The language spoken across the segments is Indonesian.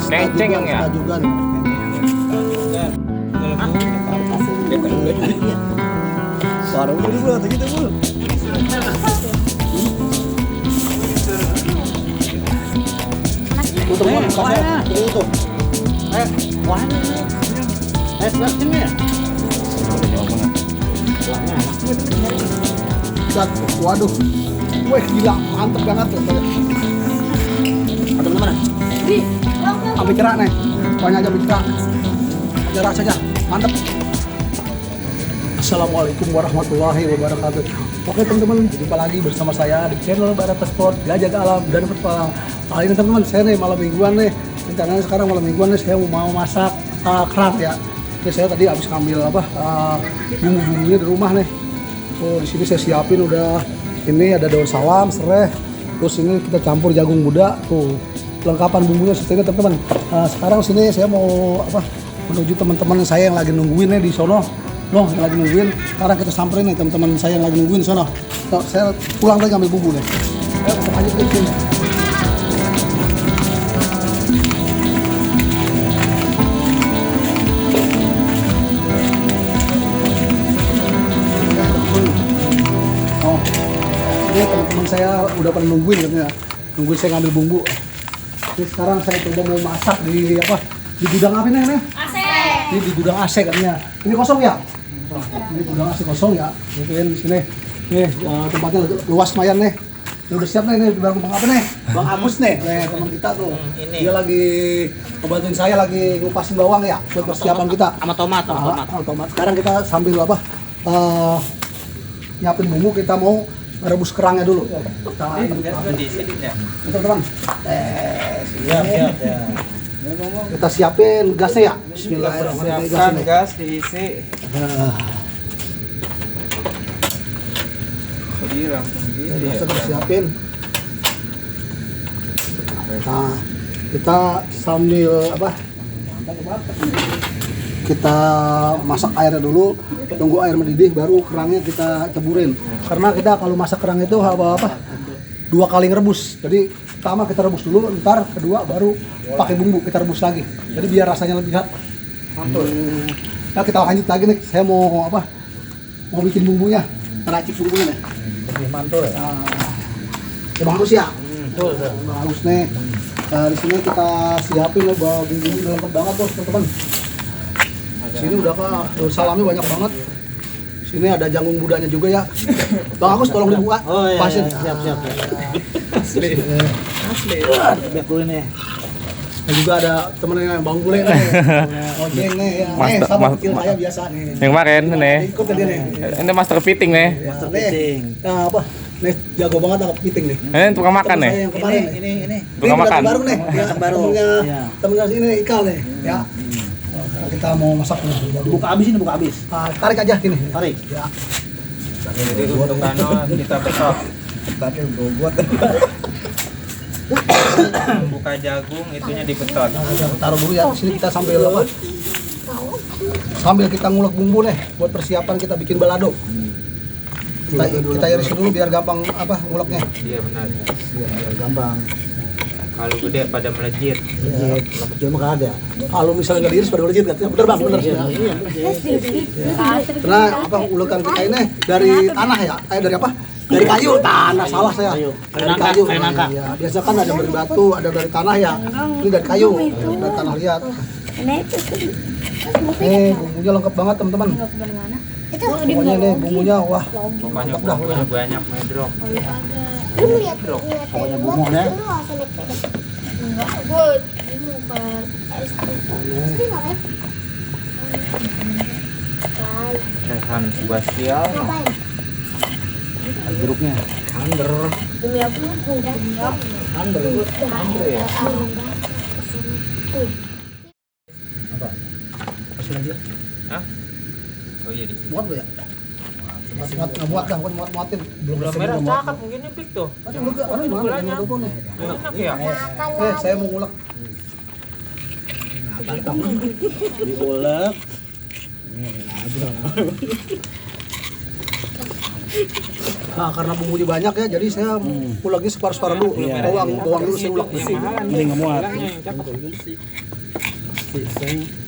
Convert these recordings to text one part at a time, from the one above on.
Kenceng yang ya. Juga nih. Suara udah dulu atau gitu dulu. Tuh teman, kasih tuh. Wah ini. Sebelah sini ya. Waduh, wah gila, mantep banget tuh. Ada mana? Ambil cerak nih, banyak aja cerak. Cerak saja, mantep. Assalamualaikum warahmatullahi wabarakatuh. Oke teman-teman, jumpa lagi bersama saya di channel Barata Sport, Gajah Alam dan Petualang. Kali ini teman-teman, saya nih malam mingguan nih. Rencananya sekarang malam mingguan nih, saya mau masak kerang ya. Ini saya tadi habis ngambil bumbu-bumbunya di rumah nih. Oh, di sini saya siapin udah ini ada daun salam, serai, terus ini kita campur jagung muda. Tuh, kelengkapan bumbunya seperti ini teman-teman. Sekarang sini saya mau menuju teman-teman saya yang lagi nungguin nih di sono. Loh, yang lagi nungguin. Sekarang kita samperin nih teman-teman saya yang lagi nungguin di sono. Nah, saya pulang lagi ngambil bumbu nih. Kita lanjut ke sini. Teman-teman saya udah pada nungguin katanya, nungguin saya ngambil bumbu. Jadi sekarang saya coba mau masak di di gudang apa nih? AC. Ini di gudang AC katanya. Ini kosong ya? Ini gudang AC kosong ya. Mungkin di sini. Nih tempatnya luas lumayan nih. Ini udah siap nih, Bang apa nih? Bang Agus nih, teman kita tuh. Dia lagi ngebantuin saya lagi ngupasin bawang ya buat persiapan kita. Sama tomat. Tomat. Sekarang kita sambil nyiapin bumbu, kita mau rebus kerangnya dulu. Teman-teman. Siap ya. Kita siapin gasnya ya. Bismillahirrahmanirrahim. Siapkan gas diisi. Gasnya kita siapin. Nah, kita sambil kita masak airnya dulu, tunggu air mendidih baru kerangnya kita ceburin. Karena kita kalau masak kerang itu dua kali ngerebus. Jadi pertama kita rebus dulu, ntar kedua baru pakai bumbu kita rebus lagi. Jadi biar rasanya lebih mantul. Nah, kita lanjut lagi nih. Saya mau mau bikin bumbunya, meracik bumbunya nih. Lebih mantul ya. Bagus ya. Bagus nih. Di sini kita siapin bawa bumbu lengkap banget bos teman-teman. Sini udah daun salamnya banyak banget. Sini ada jagung mudanya juga ya. Bang Agus tolong dibuka. Oh iya. Pasin. Siap. Asli. Biar dulu nih. Dan juga ada temennya Bang Gule nih. Ojeng nih ya. Sama kecil saya biasa nih. Yang kemarin nih. Ikut dia nih. Ini master fitting nih. Master fitting. Nah, nih jago banget aku fitting nih. Ini tukang makan nih. Yang kemarin Ini tukang makan. Baru nih. Baru. Temennya sini Ikal nih. Ya. Kita mau masak nih. Buka habis. Tarik aja gini. Tarik. Ya. Jadi untuk kita besok. Tadi buat. Buka jagung itunya dibetot. Taruh dulu ya. Di sini kita sambil kita ngulek bumbu nih buat persiapan kita bikin balado. Kita irisin dulu biar gampang nguleknya. Iya benar. Biar gampang. Kalau gede pada melejit. Melejit mah ada. Kalau misalnya nggak diiris pada melejit katanya. Bener Bang, bener. Iya. Karena ulekan kita ini dari tanah ya. Dari apa? Dari kayu, tanah salah saya. Dari kayu. Iya, biasa kan ada dari batu, ada dari tanah ya. Ini dari kayu, dari tanah liat. Bumbunya lengkap banget teman-teman. Pokoknya nih bumbunya Pokoknya bumbunya banyak medrok. Pokoknya bumbunya. Enggak, gue mau ke Rehan Sebastian. Grupnya Ander. demi aku Ander Ya. apa? Masih lagi? Hah? Oh iya di. Muat lo ya? Muat dah, muatin. Belum Merah cakep mungkin ini pik tuh. Tadi mana? Enak ya. Saya mau ngulek. Diulek. Nah, karena bumbunya banyak ya, jadi saya uleknya separuh-separuh dulu. Bawang dulu saya ulek. Yang mahal nih. Mending ngemuat. Bilangnya yang cakep.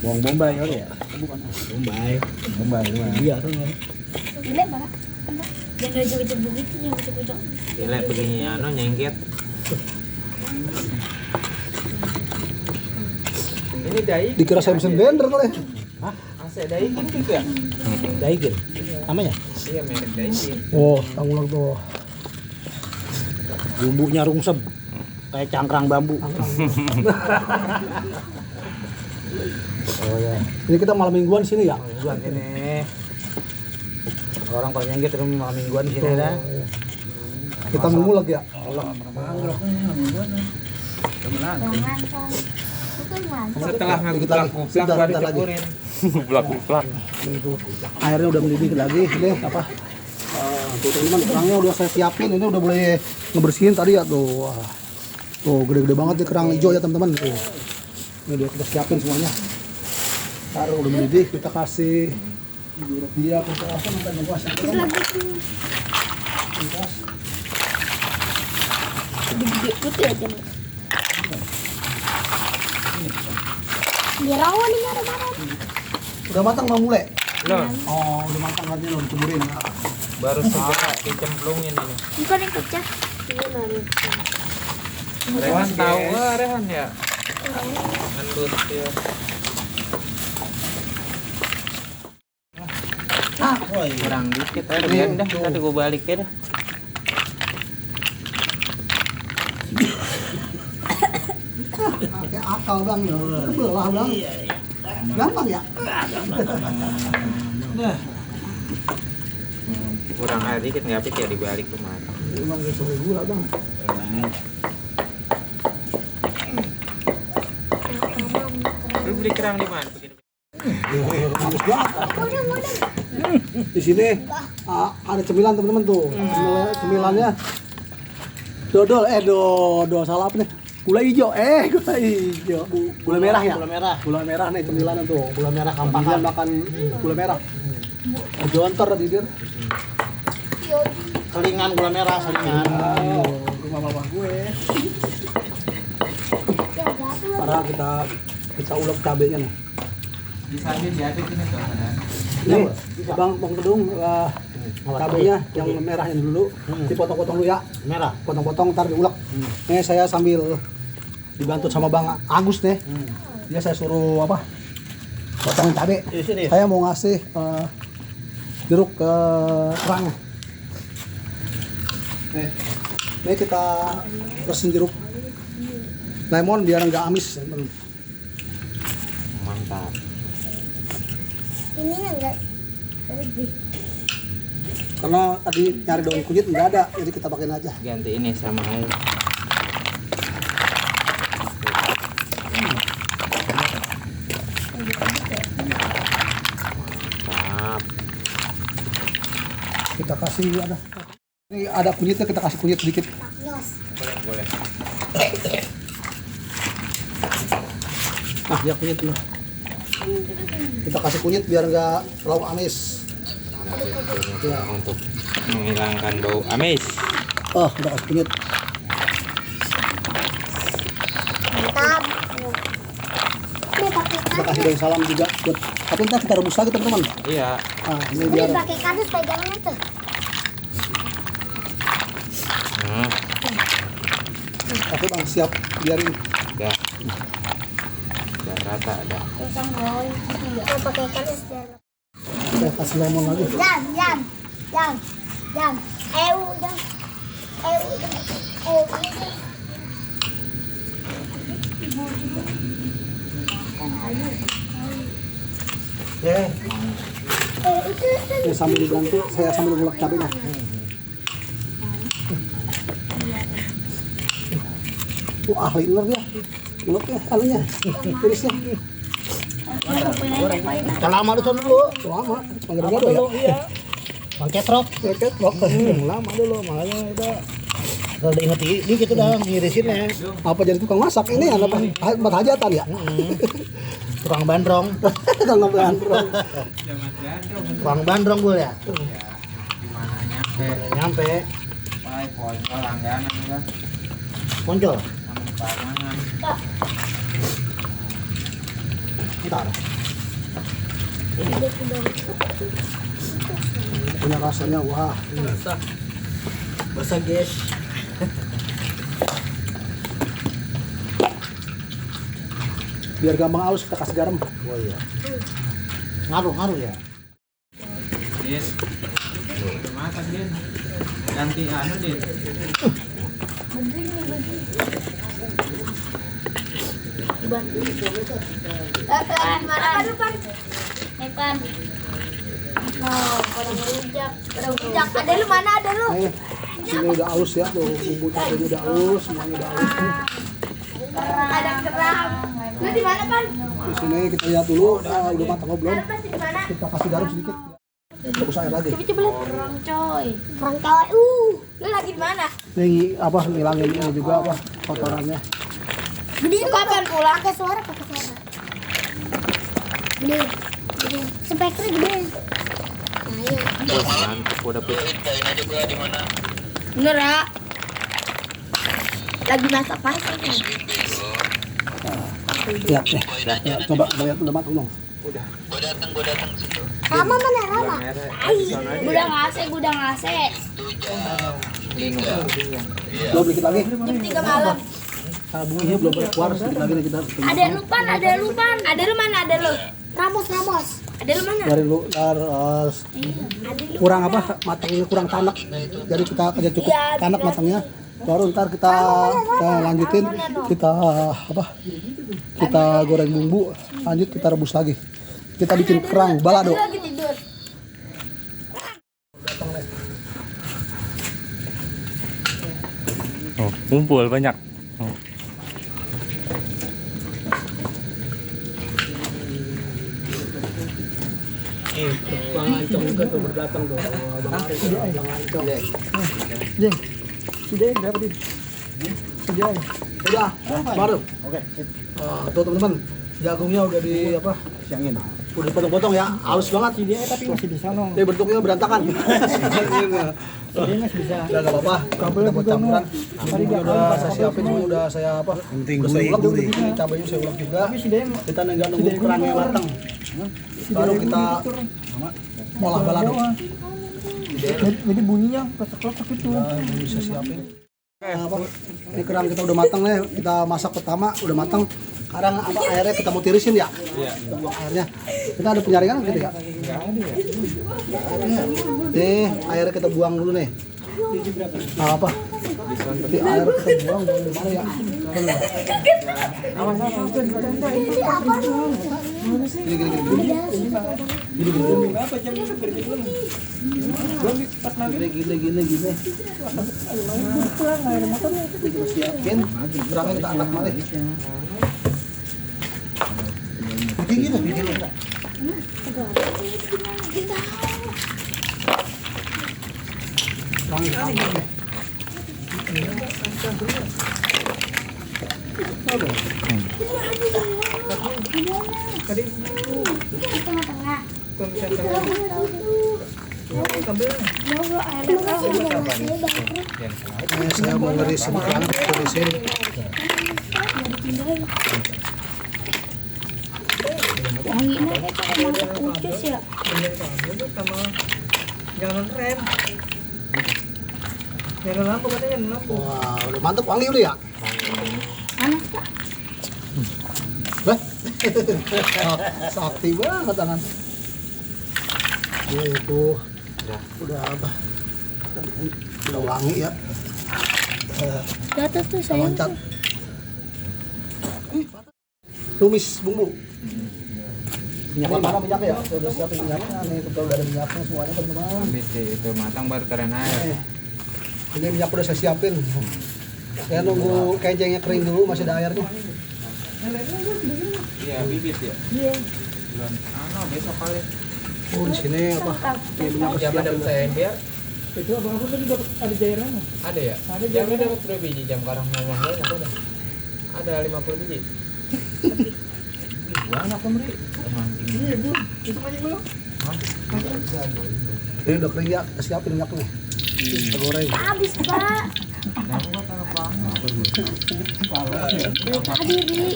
Bawang bombay kali ya? Bukan. Bombay. Bombay. Iya tuh. Gila banget. Jangan ujung-ujung begitu, jangan ujung-ujung. Gila begini nyengket. Ini dai. Dikira saya mesin blender kali. Hah? AC Daikin gitu ya? Daikin. Namanya? Iya, merek Daikin. Oh, tang ulek tuh. Bumbunya rungsem. Kayak cangkrang bambu. Oh ya. Ini kita malam mingguan sini ya. Mingguan ini. Orang paling nyengget itu malam mingguan di sini dah. Kita mengulek ya. Jangan kan. Bukan mantap. Setelah Kita ngakuplak sebentar, baru sebentar lagi. cepurin. Kuplak. Itu airnya udah mendidih lagi. Ini apa? Tuh teman-teman, kerangnya udah saya siapin. Ini udah boleh ngebersihin tadi ya tuh. Wah. Tuh gede-gede banget nih kerang hijau ya teman-teman. Tuh. Ini udah kita siapin semuanya. Taruh udah mendidih, kita kasih dia kita apa namanya kuasa. Gede putih aja. Biar rawan nih marah-marah. Udah matang Bang Mule? Loh, Oh, udah matang artinya lo diceburin. baru segera dicemplungin ini. Bukan yang pecah. Ini baru. Rehan tahu Rehan ya? Ngendut ya. Kurang dikit aja biar dah. Nanti gue balik ya dah. Pakai akal Bang. Belah Bang. Gampang ya? Kurang aja dikit nggak apa ya dibalik kemarin. Emang sesuai gula Bang. Lu beli kerang di mana? Begini. Bagus banget. Di sini ada cemilan teman-teman tuh. Cemilannya dodol salah apa nih? Gula hijau, gula hijau. Gula merah ya? Gula merah nih cemilannya tuh. Gula merah kampakan makan gula merah. Jontor tadi dia. Selingan gula merah, selingan. Rumah bapak gue. Karena kita ulek cabenya nih. Bisa aja diaduk ini tuh. Nih, Bang Kedung, cabenya yang merah yang dulu dipotong-potong dulu ya. Merah. Potong-potong ntar diulek. Nih saya sambil dibantu sama Bang Agus nih. Dia saya suruh apa? Potongin cabe. Saya mau ngasih jeruk ke kerangnya. Nih kita bersihin jeruk lemon biar nggak amis. Mantap. Ini enggak. Karena tadi nyari daun kunyit nggak ada, jadi kita pakein aja. Ganti ini sama air. Mantap. Kita kasih ada. Ini ada kunyitnya, kita kasih kunyit sedikit. Boleh. Nah, ya kunyit dulu. Kita kasih kunyit biar nggak terlalu amis. Ya. Untuk menghilangkan bau amis. Oh, kita kasih kunyit. Mantap. Ini pakai Kita kardus. kasih daun salam juga. Buat tapi ntar kita rebus lagi teman-teman. Iya. Nah, ini Ini biar pakai kardus pegangan tuh. Nah, oke Bang, siap biarin. udah. Udah rata dah. Pisang boy. Kita pakai kardus. Kita kasih lemon lagi. Jam. Jam. Jam. Udah. Ini sambil dibantu, saya sambil ngulek cabenya. Ahli ular dia. Nguleknya, anunya, tirisnya. Lama lu sana dulu. Lama, panggil ya. Iya. Bang Ketrok. Ketrok. Lama dulu, makanya udah. Kalau diinget dikit udah ngirisinnya. Apa jadi tukang masak ini anak buat hajatan ya? Tukang bandrong. Tukang bandrong. Tukang bandrong gue ya. Gimana Nyampe. Pai poncol langganan kan. Poncol. Sama pangan. Ntar. Punya rasanya wah. Basah guys. Biar gampang halus kita kasih garam. Oh iya. Ngaruh ya. Din. Udah masak Din. Ganti anu Din. Pan, mana lu pan? Pan. Oh, pada ngelunjak. Ada lu mana ada lu? Sini udah halus ya tuh, bumbu cabenya udah halus, semuanya udah halus. Ada kerang. Lu di mana pan? Di sini kita lihat dulu, udah matang belum? Pasti di mana? Kita kasih garam sedikit. Terus air lagi. Coba lihat. Kerang coy. Lu lagi di mana? Ini apa ngilangin ini juga apa kotorannya. Gede kapan pulang? Pakai suara. Gede. Speknya gede. Udah pit. Bener ya? Lagi masak apa? Lihat nih. Ya, coba lihat udah matang belum? Rama mana Rama? Gudang AC. Belum dikit lagi. Jam 3 malam. Bunyinya belum keluar, sedikit lagi nih kita. Ada lu pan. Ada lu mana? Ada lu? Ramos. Ada lu mana? Dari lu kurang apa matangnya kurang tanak. Jadi kita kerja cukup tanak matangnya. Baru ntar kita lanjutin kita apa? Kita goreng bumbu, lanjut kita rebus lagi. Kita bikin kerang balado. Dia lagi tidur. Oh, kumpul banyak. Oh. Bang Ancong juga tuh berdatang tuh. Bang Ancong. Jeng. Sudah berapa din? Sudah. Baru. Oke. Tuh teman-teman, jagungnya udah di apa? Siangin. Udah dipotong-potong ya, halus banget. Dia tapi masih di sana. Dia bentuknya berantakan. Dia masih bisa. Udah enggak apa-apa. Kita buat campuran. Bumbunya udah saya siapin, semuanya udah saya apa? Udah saya ulang dulu. Cabainya saya ulang juga. Kita nunggu kerangnya matang. Baru kita olah balado. Jadi bunyinya ketok-ketok itu. Bisa siapin. Apa? Ini kerang kita udah matang nih. Kita masak pertama udah matang. Sekarang apa airnya kita mau tirisin ya? Iya. Buang airnya. Kita ada penyaringan gitu ya? Enggak ada ya. Nih, airnya kita buang dulu nih. Nah, apa? Di air kita buang di mana ya? Gini. Kita siapin, kerangnya kita angkat balik. Bikin enggak? Saya mau ngerisin kerang, ngerisin. Wanginya kayak ucus ya. Jangan rem. Jangan lampu katanya, lampu. Wah, udah mantep wangi udah ya? Panas Pak. Sakti banget tangan. Itu udah apa? Udah wangi ya. Jatuh tuh saya. Loncat. Tumis bumbu. Minyaknya mana minyaknya ya? Udah siapin minyaknya nih, kita udah ada minyaknya semuanya teman-teman. Habis itu matang baru taruh air. Ini minyak udah saya siapin. Saya nunggu kencengnya kering dulu, masih ada airnya. Iya, bibit ya. Iya. Belum. Besok kali. Oh, di sini apa? Ini minyak Jam ada siapin. saya biar Itu abang-abang tadi dapat ada cairannya. ada ya? Ada Jamnya dapat berapa biji jam sekarang ngomong banyak udah. Ada 50 biji. Banyak pemberi. Iya, Bu. Itu aja belum. Ini udah kering ya, kita siapin minyaknya. Kita goreng. Habis, Pak. Hadiri.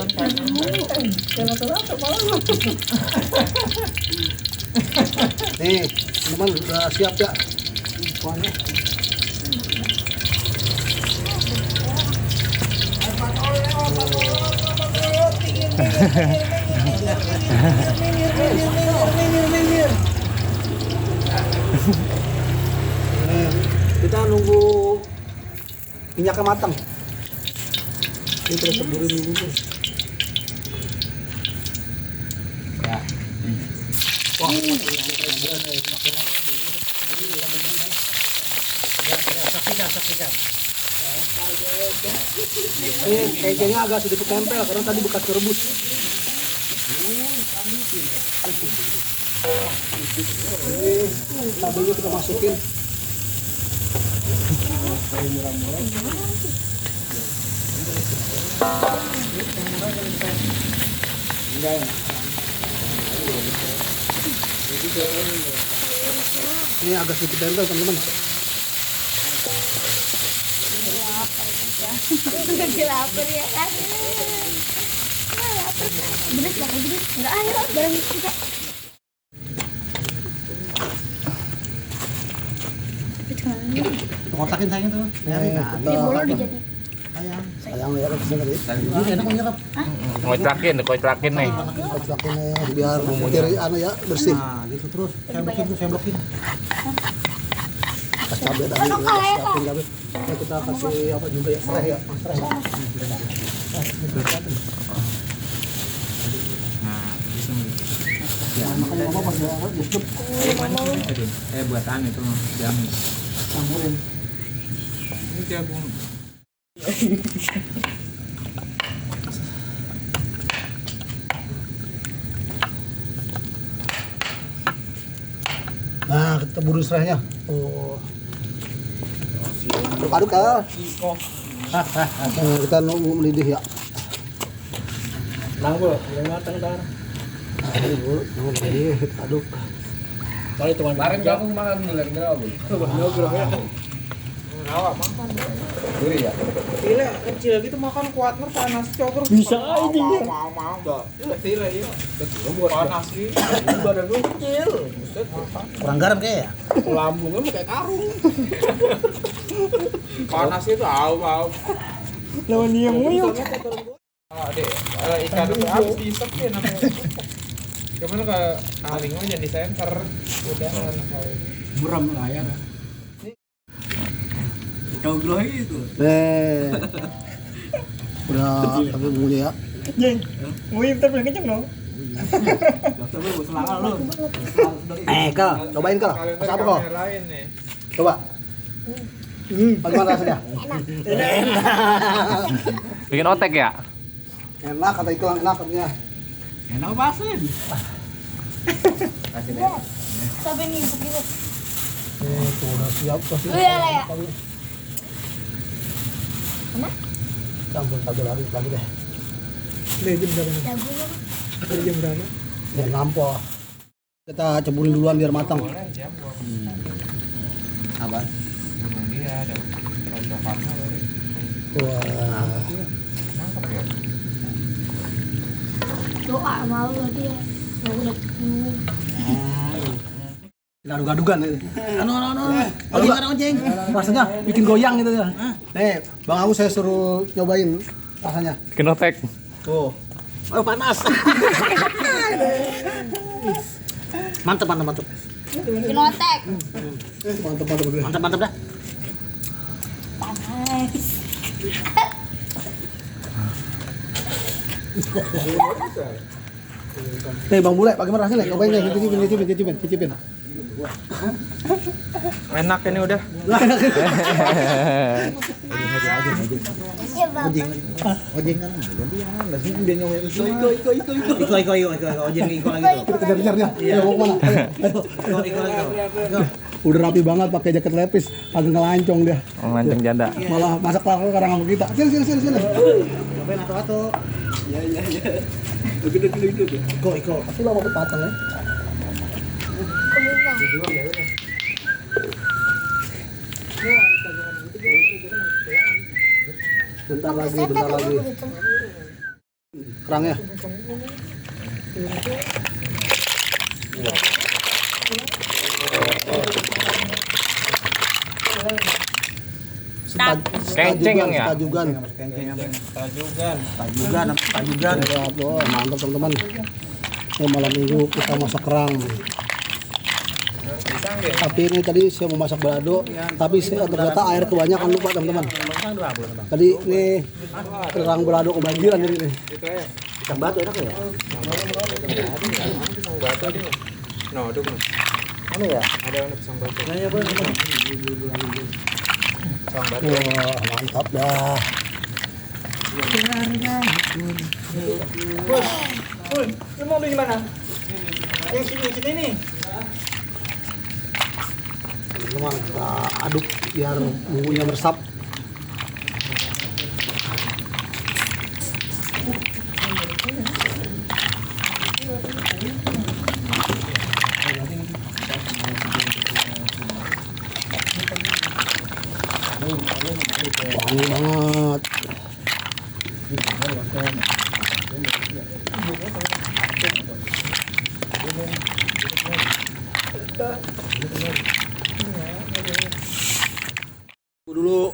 Nih, teman udah siap ya? Kuahnya. Kita nunggu minyaknya matang. Ini kita ceburin dulu. Ya. Wah, saksikan. Ini kayaknya agak sedikit tempel karena tadi bekas direbus. Cabenya kita masukin. Ini agak sedikit tempel teman-teman. Lagi lapar ya. Lapar. Beres lah, beres. Enggak ayo bareng kita. Kotakin sayang tuh. Ini Bolor dijadi. Sayang ya kesini tadi. Ini enak menyerap. Koi terakin nih. Kotakin biar teri anu ya bersih. Nah, gitu terus. Saya blokin. Pas cabai tadi siapin cabai. Nah, kita kasih apa juga ya? Serai ya. Serai. Ya, makanya apa pas ya? Cukup. Buatan itu jamin. Campurin. Ini jagung. Nah, kita buru serainya. Oh. Aduk kan? Kita nunggu mendidih ya. Nanggo, yang matang tar. Nunggu mendidih, kita aduk. Kali teman Bareng jagung makan dulu yang berapa? Ngobrol ya. Awak makan. Duri ya. Gila, kecil gitu makan kuat mer panas cokur. Bisa aja ya. Tila iya. Betul buat panas sih. Badan gue kecil. Buset makan. Kurang garam kayak ya? Lambungnya mau kayak karung. Panas itu au. Lawan dia muyuk. Dek, ikan itu habis diisep ya namanya. Cuman ke alingnya jadi center. Udah kan kali. Muram layar. Kau glow itu. Udah tapi bumbunya ya. Jeng. Nguim ntar paling kenceng dong. Dokter lu buat selangkah lu. Kal, cobain Kal. Pas apa kok? Lain nih. Coba. Bagaimana rasanya? Bikin otek ya? Enak kata iklan enak katanya. Enak pasin. Sampai nih begitu. Tuh udah siap pasti. Iya lah ya. Campur cabai lagi deh. Jam berapa? Jagonya. Jam berapa? Biar nampol. Kita ceburin duluan biar matang. Boleh jam. Apa? Belum dia ada coklatnya tadi. Wah. Mantap ya. Doa mau dia. Mau udah. Kita aduk-adukan itu. Anu. Kalau nggak rasanya bikin goyang gitu ya. Nih, Bang Agus saya suruh nyobain rasanya. Bikin otek. Tuh. Oh, panas. Mantap. Bikin otek. Mantap. Dah. Panas. Nih Bang Bule, bagaimana rasanya? Cobain nih, cicipin. Enak ini udah. Iya, Bang. Ojeng kan. Gantian. Lah sih dia nyobain. Iko. Ojeng iko lagi tuh. Kita kejar-kejarnya. Iya, mau kemana? Ayo. Iko. Udah rapi banget pakai jaket lepis, agak ngelancong dia. Mancing janda. Malah masak kelakar sekarang sama kita. Sini. Cobain atau. Iya. Iko. Aku lama kepatang ya. Bentar lagi. Kerangnya. Kenceng ya? Tajugan. Ya, tuh, mantap teman-teman. Malam minggu kita masak kerang. Tapi ini tadi saya mau masak balado, tapi saya ternyata air kebanyakan, lupa teman-teman. Tadi ini kerang balado kebanjiran ini. Ikan batu enak ya? Pisang batu ini. No, dong. Anu ya? Ada yang pisang batu. Nanya apa? Pisang batu. Wah, mantap dah. Lu mau beli mana? Yang sini nih. Teman-teman, kita aduk biar bumbunya meresap. Wangi banget. Dulu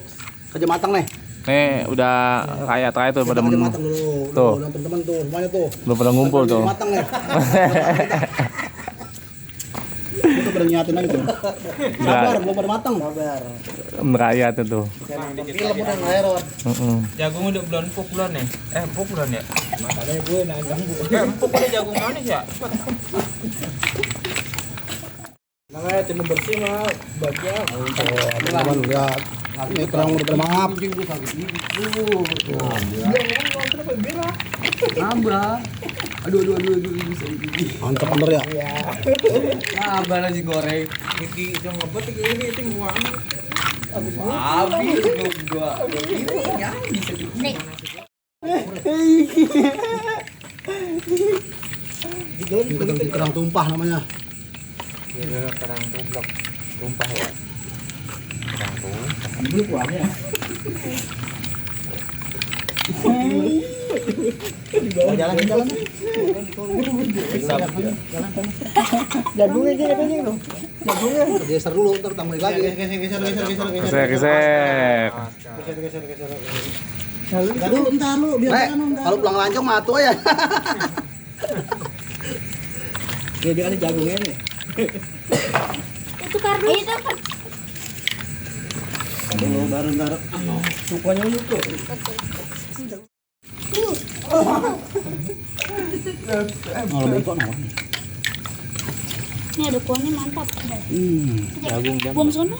kerja matang nih. Nih udah kayak tuh pada Kerja matang dulu. Tuh. Udah teman-teman tuh, semuanya tuh. belum pada ngumpul tuh. Kerja matang nih. Itu pada nyiatin aja tuh. Sabar, belum pada matang. Sabar. Merayat itu. Film udah ngelewat. Jagung udah belum empuk belum nih? Empuk belum ya? Makanya gue nanya. Empuk ada jagung manis ya? Namanya tim bersih mah bagian. Teman-teman lihat. Ini kerang udah pada mangap. Nambah. Aduh. Mantap bener ya. Nambah nasi goreng. Iki yang ngebet ini muang. Habis gua. Ya bisa Nih, Itu kerang tumpah namanya. Ini kerang tumpah ya. Kerang tumpah. jalan. Jagungnya aja katanya loh. Jagungnya geser dulu, ntar tambahin lagi. Gesek. Entar dulu, biar kalau pulang lancong mah atuh ya. Dia kasih jagungnya nih. itu kardus. Itu Dulu baru ntar sukanya itu. Kalau beko naon? ini ada kuahnya mantap. Jagung Buang sono.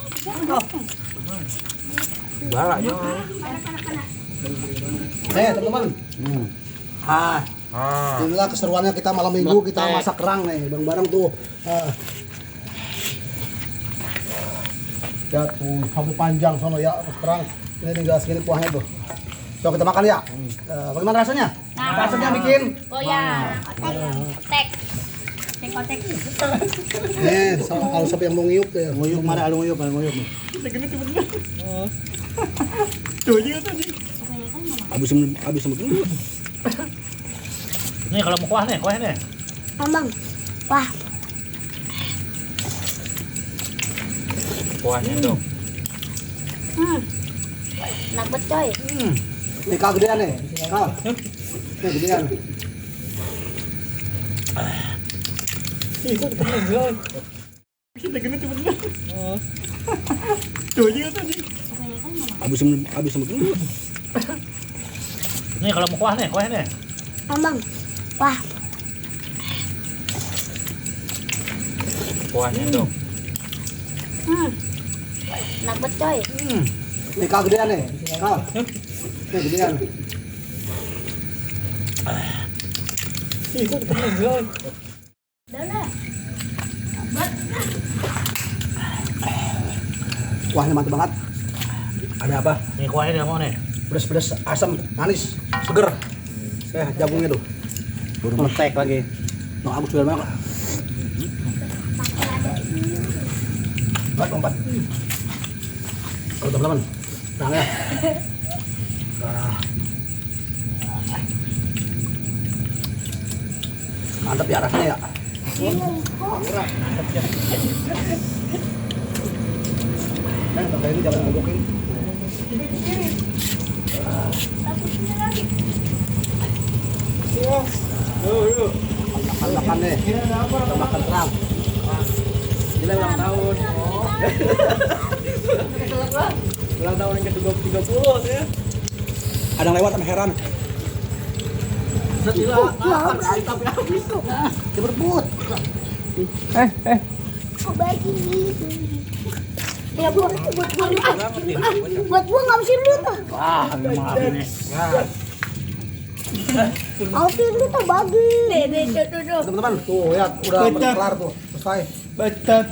Balak ya. teman-teman. Inilah keseruannya kita malam minggu kita masak kerang nih, bareng-bareng tuh. Ya tuh, sampai panjang sono ya kerang. Ini tinggal segini kuahnya tuh. Coba kita makan ya. Bagaimana rasanya? Rasanya bikin. Oh ya, kotek. Kotek. Nih, kalau siapa yang mau ngiyup ya. Ngiyup mana? Alu ngiyup. Tuh aja tadi. Habis sama dulu. Nih kalau mau kuahnya nih. Abang. Wah, Kuahnya dong. enak banget coy. Nih kal gedean nih. Kal. Nih gedean. Tuh aja tadi. Habis sama dulu. Nih kalau mau kuahnya nih. Abang. Wah, Kuahnya dong. enak banget coy. Nih kal gedean nih. Kal. Nih gedean. Udah lah. Kuahnya mantap banget. Ada apa? Nih kuahnya dia mau nih. Pedas-pedas, asam, manis, seger. Jagungnya tuh. Baru metek lagi. Nah, aku sudah banget. Lompat. Kalau teman-teman, nah ya. Mantap ya rasanya ya. Nah, ini jangan ngobokin. Makan deh. Kita makan kerang. Gila ulang tahun. Ulang tahun yang ke-30 ya. Ada yang lewat sama heran. Gila, tapi habis tuh. Dia berebut. Kok bagi ya buat gua nggak bisa lu tuh. Wah, maaf ini. Alvin lu tuh bagi. Tuh. Teman-teman, tuh lihat udah kelar tuh. Selesai. Betul.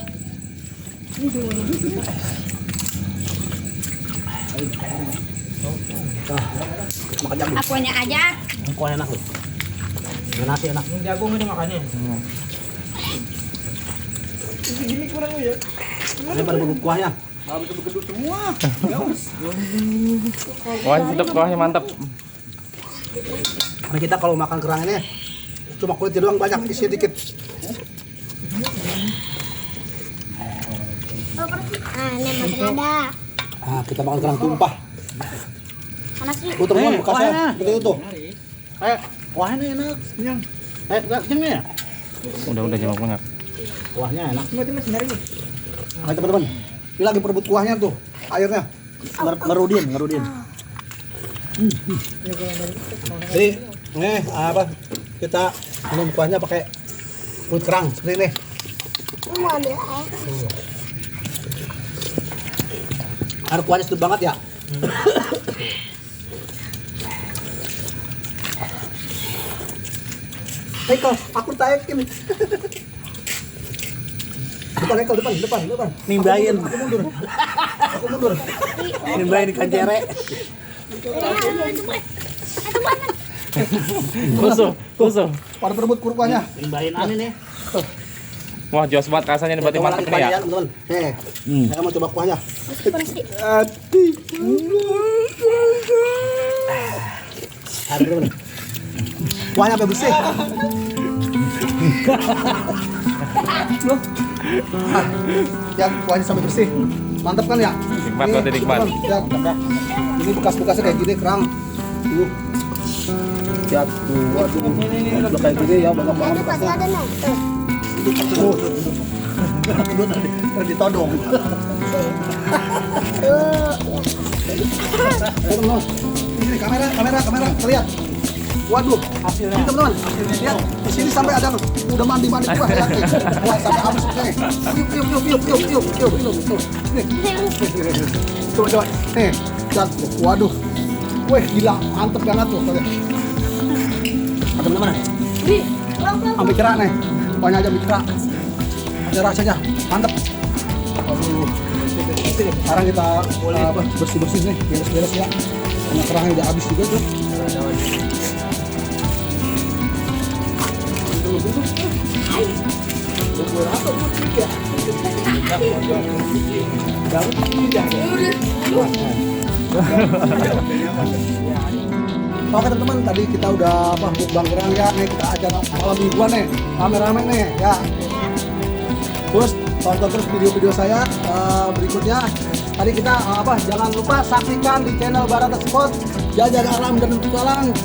Makan jagung. Akunya aja. Kuah enak loh. Dengan nasi enak. Ini jagung ini makannya. Gini kurang ya. Ini baru bubuk kuahnya. Habis itu semua. Wah, sedap kuahnya mantap. Nah, kita kalau makan kerang ini cuma kulitnya doang banyak, isi dikit. Ini masih ada. Nah, kita makan kerang tumpah. Panas sih. Tuh teman-teman, bekasnya kuahnya. seperti itu tuh. Kuahnya enak. Yang kenyang ya? Udah jangan banget. Kuahnya enak. Masih nyari. Nah, teman-teman, ini lagi perebut kuahnya tuh, airnya. Ngerudin. Jadi, nih apa? Kita minum kuahnya pakai kulit kerang seperti ini. Lu mau ambil air? Air kuahnya sedap banget ya. Michael, aku taikin. Depan. Nimbain. Aku mundur. Nimbain ikan cere. Kusuh. Pada perebut kuahnya. Nimbain aneh nih. Wah, jos banget rasanya nih berarti Coba mantap lagi nih ya. teman-teman. Nih, saya mau coba kuahnya. Panas sih. Aduh, teman. Kuahnya sampai bersih. Ya, kuahnya sampai bersih. Mantap kan ya? Nikmat, Ini, berarti nikmat. teman-teman, ya. Ini bekas-bekasnya kayak gini kerang. Tuh. Ya, tuh, waduh. Udah kayak gini ya, banyak banget Ini masih bekasnya. ada nih. Tuh. Ditodong. Teman-teman, ini kamera, lihat. Waduh, hasilnya. Ini teman-teman, lihat. Di sini sampai ada udah mandi kuah ya. Wah, sampai habis nih. Yuk. Nih. Coba. Nih, lihat. Waduh. Wih, gila, mantep banget tuh. Teman-teman, ambil kerak nih. Kuahnya aja ambil kerak. Ada rasanya, mantep. Waduh. Sekarang kita bersih-bersih nih, beres-beres ya. Karena kerangnya udah habis juga tuh. Oke teman-teman, tadi kita udah mukbang kerang ya. Nih kita acara malam mingguan nih, rame-rame nih ya. Terus tonton terus video-video saya berikutnya. Tadi kita jangan lupa saksikan di channel Barata Sport, Jajar Alam dan Petualang.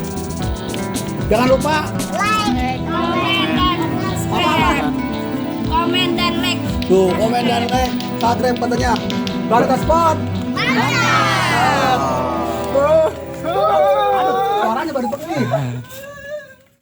Jangan lupa Komen dan like. tuh komen dan like, subscribe katanya Barata Sport. Mantap. Aduh, suaranya baru pergi.